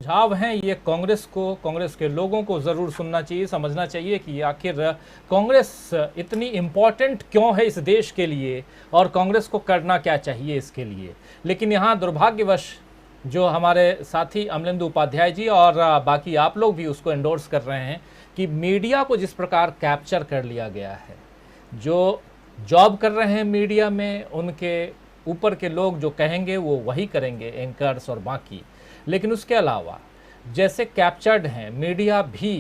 सुझाव हैं ये कांग्रेस को, कांग्रेस के लोगों को ज़रूर सुनना चाहिए, समझना चाहिए कि आखिर कांग्रेस इतनी इम्पॉर्टेंट क्यों है इस देश के लिए और कांग्रेस को करना क्या चाहिए इसके लिए। लेकिन यहाँ दुर्भाग्यवश जो हमारे साथी अमलेंदु उपाध्याय जी और बाकी आप लोग भी उसको एंडोर्स कर रहे हैं कि मीडिया को जिस प्रकार कैप्चर कर लिया गया है, जो जॉब कर रहे हैं मीडिया में उनके ऊपर के लोग जो कहेंगे वो वही करेंगे, एंकर्स और बाकी। लेकिन उसके अलावा जैसे कैप्चर्ड हैं मीडिया भी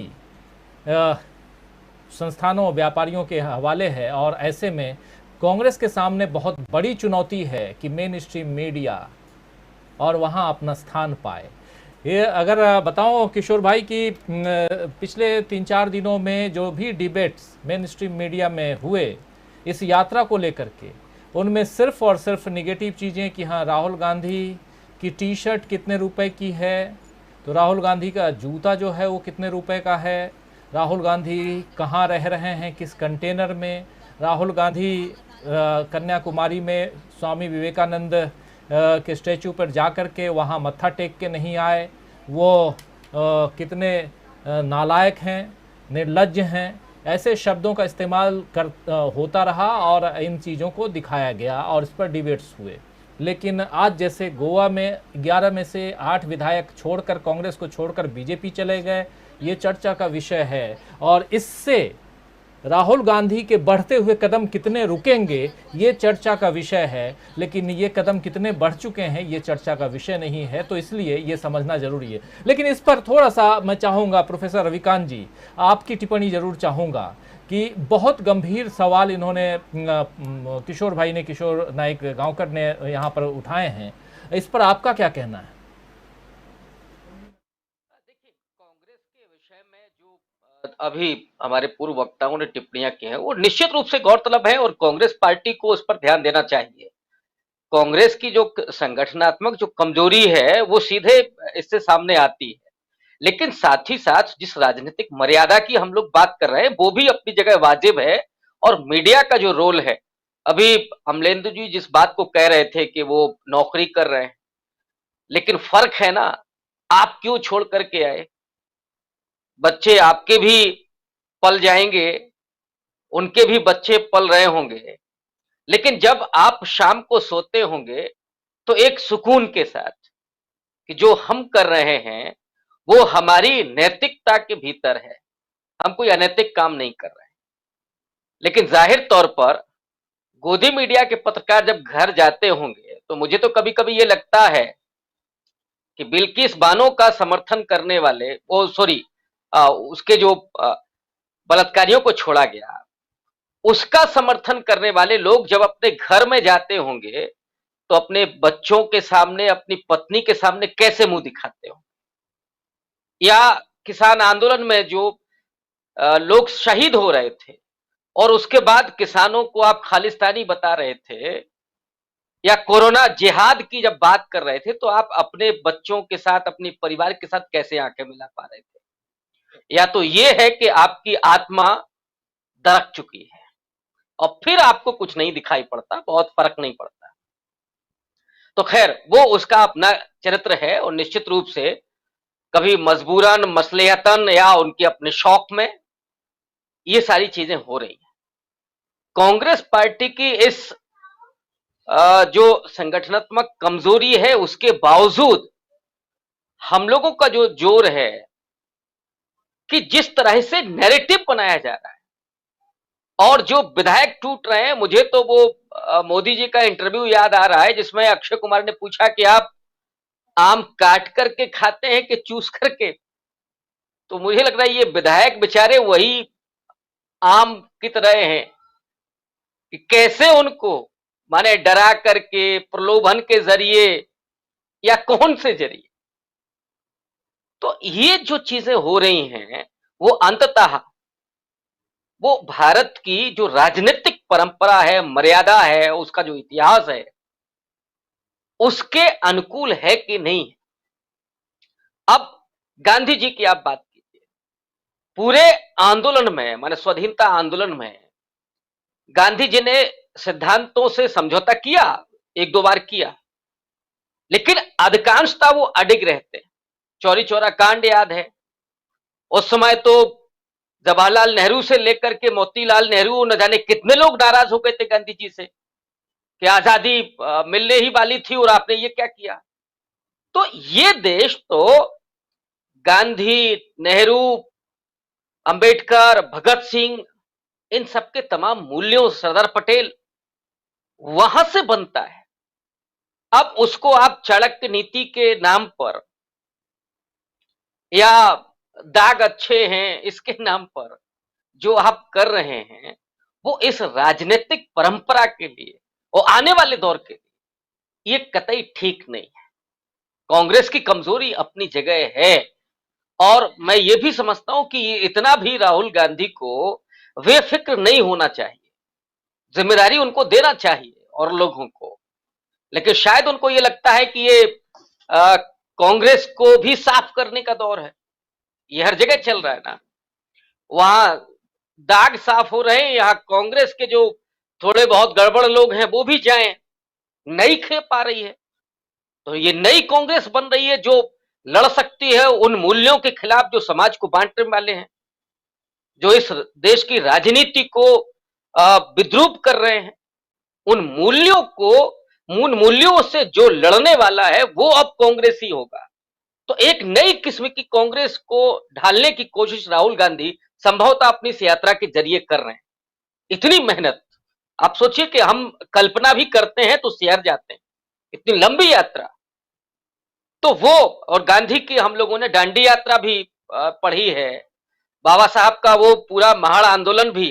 संस्थानों व्यापारियों के हवाले है, और ऐसे में कांग्रेस के सामने बहुत बड़ी चुनौती है कि मेन स्ट्रीम मीडिया और वहाँ अपना स्थान पाए। ये अगर बताओ किशोर भाई कि पिछले 3-4 दिनों में जो भी डिबेट्स मेन स्ट्रीम मीडिया में हुए इस यात्रा को लेकर के, उनमें सिर्फ और सिर्फ निगेटिव चीज़ें कि हाँ राहुल गांधी की टी शर्ट कितने रुपए की है, तो राहुल गांधी का जूता जो है वो कितने रुपए का है, राहुल गांधी कहाँ रह रहे हैं, किस कंटेनर में, राहुल गांधी कन्याकुमारी में स्वामी विवेकानंद के स्टैचू पर जा कर के वहाँ मत्था टेक के नहीं आए, वो कितने नालायक हैं, निर्लज्ज हैं। ऐसे शब्दों का इस्तेमाल होता रहा और इन चीज़ों को दिखाया गया और इस पर डिबेट्स हुए। लेकिन आज जैसे गोवा में 11 में से 8 विधायक छोड़कर, कांग्रेस को छोड़कर बीजेपी चले गए, ये चर्चा का विषय है। और इससे राहुल गांधी के बढ़ते हुए कदम कितने रुकेंगे ये चर्चा का विषय है, लेकिन ये कदम कितने बढ़ चुके हैं ये चर्चा का विषय नहीं है। तो इसलिए ये समझना जरूरी है। लेकिन इस पर थोड़ा सा मैं चाहूँगा प्रोफेसर रविकांत जी आपकी टिप्पणी जरूर चाहूँगा कि बहुत गंभीर सवाल इन्होंने किशोर भाई ने, किशोर नाइक गांवकर ने यहाँ पर उठाए हैं। इस पर आपका क्या कहना है? देखिए, कांग्रेस के विषय में जो अभी हमारे पूर्व वक्ताओं ने टिप्पणियां की हैं वो निश्चित रूप से गौरतलब है और कांग्रेस पार्टी को उस पर ध्यान देना चाहिए। कांग्रेस की जो संगठनात्मक जो कमजोरी है वो सीधे इससे सामने आती है। लेकिन साथ ही साथ जिस राजनीतिक मर्यादा की हम लोग बात कर रहे हैं वो भी अपनी जगह वाजिब है। और मीडिया का जो रोल है, अभी अमलेंदु जी जिस बात को कह रहे थे कि वो नौकरी कर रहे हैं, लेकिन फर्क है ना, आप क्यों छोड़ करके आए? बच्चे आपके भी पल जाएंगे, उनके भी बच्चे पल रहे होंगे। लेकिन जब आप शाम को सोते होंगे तो एक सुकून के साथ कि जो हम कर रहे हैं वो हमारी नैतिकता के भीतर है, हम कोई अनैतिक काम नहीं कर रहे हैं। लेकिन जाहिर तौर पर गोदी मीडिया के पत्रकार जब घर जाते होंगे तो मुझे तो कभी कभी ये लगता है कि बिल्किस बानो का समर्थन करने वाले, वो सॉरी, उसके जो बलात्कारियों को छोड़ा गया उसका समर्थन करने वाले लोग जब अपने घर में जाते होंगे तो अपने बच्चों के सामने, अपनी पत्नी के सामने कैसे मुंह दिखाते हो? या किसान आंदोलन में जो लोग शहीद हो रहे थे और उसके बाद किसानों को आप खालिस्तानी बता रहे थे, या कोरोना जिहाद की जब बात कर रहे थे तो आप अपने बच्चों के साथ, अपने परिवार के साथ कैसे आंखें मिला पा रहे थे? या तो ये है कि आपकी आत्मा दरक चुकी है और फिर आपको कुछ नहीं दिखाई पड़ता, बहुत फर्क नहीं पड़ता। तो खैर वो उसका अपना चरित्र है और निश्चित रूप से कभी मजबूरन, मसलिहतन या उनके अपने शौक में ये सारी चीजें हो रही हैं। कांग्रेस पार्टी की इस जो संगठनात्मक कमजोरी है उसके बावजूद हम लोगों का जो जोर है कि जिस तरह से नैरेटिव बनाया जा रहा है और जो विधायक टूट रहे हैं, मुझे तो वो मोदी जी का इंटरव्यू याद आ रहा है जिसमें अक्षय कुमार ने पूछा कि आप आम काट करके खाते हैं कि चूस करके? तो मुझे लग रहा है ये विधायक बेचारे वही आम की तरह हैं कि कैसे उनको माने डरा करके, प्रलोभन के जरिए या कौन से जरिए। तो ये जो चीजें हो रही हैं वो अंततः वो भारत की जो राजनीतिक परंपरा है, मर्यादा है, उसका जो इतिहास है उसके अनुकूल है कि नहीं। अब गांधी जी की आप बात कीजिए, पूरे आंदोलन में, माने स्वाधीनता आंदोलन में गांधी जी ने सिद्धांतों से समझौता किया, एक दो बार किया, लेकिन अधिकांशता वो अडिग रहते हैं। चौरी चौरा कांड याद है। उस समय तो जवाहरलाल नेहरू से लेकर के मोतीलाल नेहरू, न जाने कितने लोग नाराज हो गए थे गांधी जी से कि आजादी मिलने ही वाली थी और आपने ये क्या किया। तो ये देश तो गांधी, नेहरू, अंबेडकर, भगत सिंह, इन सबके तमाम मूल्यों, सरदार पटेल, वहां से बनता है। अब उसको आप चाणक्य नीति के नाम पर या दाग अच्छे हैं इसके नाम पर जो आप कर रहे हैं, वो इस राजनीतिक परंपरा के लिए और आने वाले दौर के लिए ये कतई ठीक नहीं है। कांग्रेस की कमजोरी अपनी जगह है और मैं ये भी समझता हूं कि ये इतना भी राहुल गांधी को बेफिक्र नहीं होना चाहिए, जिम्मेदारी उनको देना चाहिए और लोगों को। लेकिन शायद उनको ये लगता है कि ये कांग्रेस को भी साफ करने का दौर है। ये हर जगह चल रहा है ना, वहां दाग साफ हो रहे हैं, यहाँ कांग्रेस के जो थोड़े बहुत गड़बड़ लोग हैं वो भी जाएं, नई खेप आ रही है। तो ये नई कांग्रेस बन रही है जो लड़ सकती है उन मूल्यों के खिलाफ जो समाज को बांटने वाले हैं, जो इस देश की राजनीति को विद्रूप कर रहे हैं। उन मूल्यों से जो लड़ने वाला है वो अब कांग्रेस ही होगा। तो एक नई किस्म की कांग्रेस को ढालने की कोशिश राहुल गांधी संभवतः अपनी इस यात्रा के जरिए कर रहे हैं। इतनी मेहनत आप सोचिए कि हम कल्पना भी करते हैं तो सिहर जाते हैं, इतनी लंबी यात्रा। तो वो और गांधी की हम लोगों ने दांडी यात्रा भी पढ़ी है, बाबा साहब का वो पूरा महाड़ आंदोलन भी,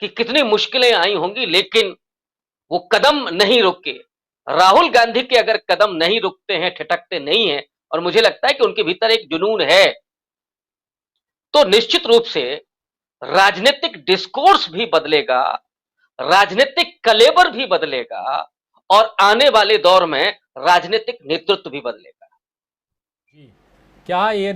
कि कितनी मुश्किलें आई होंगी, लेकिन वो कदम नहीं रुके। राहुल गांधी के अगर कदम नहीं रुकते हैं, ठिठकते नहीं हैं, और मुझे लगता है कि उनके भीतर एक जुनून है, तो निश्चित रूप से राजनीतिक डिस्कोर्स भी बदलेगा, राजनीतिक कलेबर भी बदलेगा और आने वाले दौर में राजनीतिक नेतृत्व भी बदलेगा। जी, क्या ये